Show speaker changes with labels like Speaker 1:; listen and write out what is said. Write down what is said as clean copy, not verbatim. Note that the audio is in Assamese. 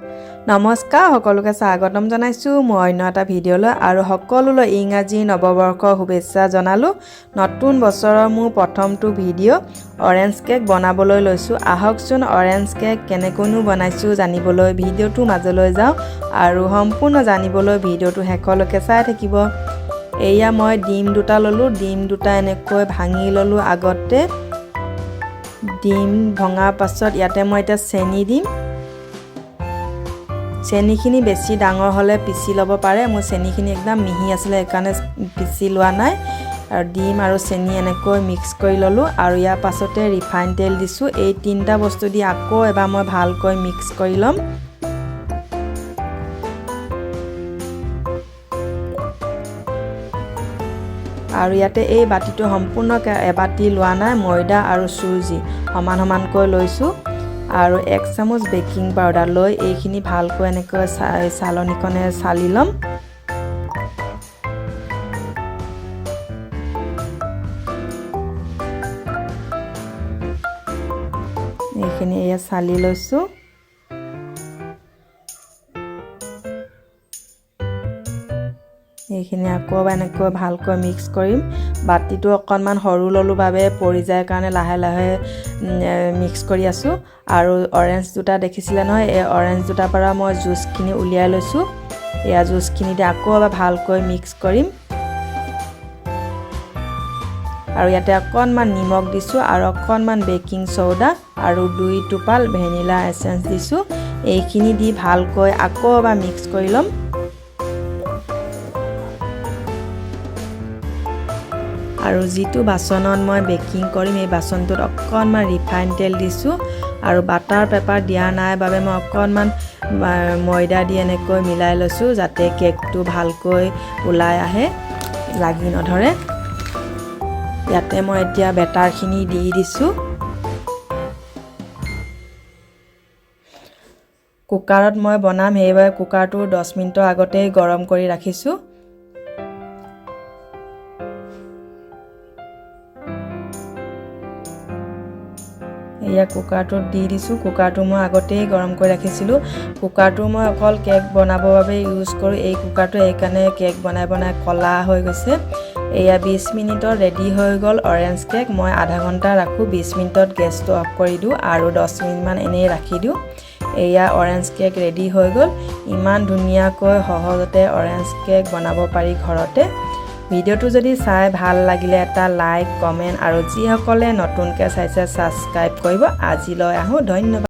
Speaker 1: নমস্কাৰ সকলোকে স্বাগতম জনাইছো মই অন্য এটা ভিডিঅ'লৈ আৰু সকলোলৈ ইংৰাজী নৱবৰ্ষৰ শুভেচ্ছা জনালো নতুন বছৰৰ মোৰ প্ৰথমটো ভিডিঅ' অৰেঞ্জ কেক বনাবলৈ লৈছো আহকচোন অৰেঞ্জ কেক কেনেকৈনো বনাইছো জানিবলৈ ভিডিঅ'টো মাজলৈ যাও আৰু সম্পূৰ্ণ জানিবলৈ ভিডিঅ'টো শেষলৈকে চাই থাকিব এয়া মই ডিম দুটা ললো ডিম দুটা এনেকৈ ভাঙি ললো আগতে ডিম ভঙাৰ পাছত ইয়াতে মই এটা চেনি দিম চেনিখিনি বেছি ডাঙৰ হলে পিছি লব পাৰে মোৰ চেনিখিনি একদম মিহি আছিল একাৰণে পিছি লোৱা নাই আৰু ডিম আৰু চেনি এনেকৈ মিক্স কৰি ললো আৰু ইয়াৰ পাছতে ৰিফাইন তেল দিছো এই তিনটা বস্তু দি আকৌ এবাৰ মই ভালকৈ মিক্স কৰি লম আৰু ইয়াতে এই বাটিটো সম্পূৰ্ণ এবাটি লোৱা নাই ময়দা আৰু চুজি সমান সমানকৈ লৈছো আৰু 1 চামুচ বেকিং পাউডাৰ লৈ এইখিনি ভালকৈ এনেকৈ চালনিখনে চালি লম এইখিনি এয়া চালি লৈছো এইখিনি আকৌ এনেকৈ ভালকৈ মিক্স কৰিম বাটিটো অকনমান সৰু ললো বাবে পৰি যায় কাৰণে লাহে লাহে মিক্স কৰি আছো আৰু অৰেঞ্জ দুটা দেখিছিলে নহয় এই অৰেঞ্জ দুটাৰ পৰা মই জুসখিনি উলিয়াই লৈছো এয়া জুসখিনি দি আকৌ এবাৰ ভালকৈ মিক্স কৰিম আৰু ইয়াতে অকনমান নিমখ দিছো আৰু অকনমান বেকিং সোডা আৰু 2 টোপাল ভেনিলা এসেন্স দিছো এইখিনি দি ভালকৈ আকৌ এবাৰ মিক্স কৰি লম আৰু যিটো বাসনত মই বেকিং কৰিম এই বাসনটোত অকনমান ৰিফাইন তেল দিছো আৰু বাটাৰ পেপাৰ দিয়া নাই বাবে মই অকনমান ময়দা দি এনেকৈ মিলাই লৈছো যাতে কেকটো ভালকৈ ওলাই আহে লাগি নধৰে ইয়াতে মই এতিয়া বেটাৰখিনি দি দিছো কুকাৰত মই বনাম হেইবাৰ কুকাৰটো 10 মিনিটৰ আগতে গৰম কৰি ৰাখিছো এয়া কুকাৰটো দি দিছো কুকাৰটো মই আগতেই গৰম কৰি ৰাখিছিলো কুকাৰটো মই অকল কেক বনাবৰ বাবে ইউজ কৰো এই কুকাৰটো এইকাৰণে কেক বনাই বনাই কলা হৈ গৈছে এয়া 20 মিনিটৰ ৰেডি হৈ গল অৰেঞ্জ কেক মই আধা ঘণ্টা ৰাখো 20 মিনিটত গেছটো অফ কৰি দিও আৰু 10 মিনিট মান এনেই ৰাখি দিও এয়া অৰেঞ্জ কেক ৰেডি হৈ গল ইমান ধুনিয়াকৈ সহজতে অৰেঞ্জ কেক বনাব পাৰি ঘৰতে ভিডিওটো যদি চাই ভাল লাগিলে এটা লাইক কমেন্ট আৰু যি সকলে নতুনকৈ চাইছে সাবস্ক্ৰাইব কৰিব আজিলৈ আহো ধন্যবাদ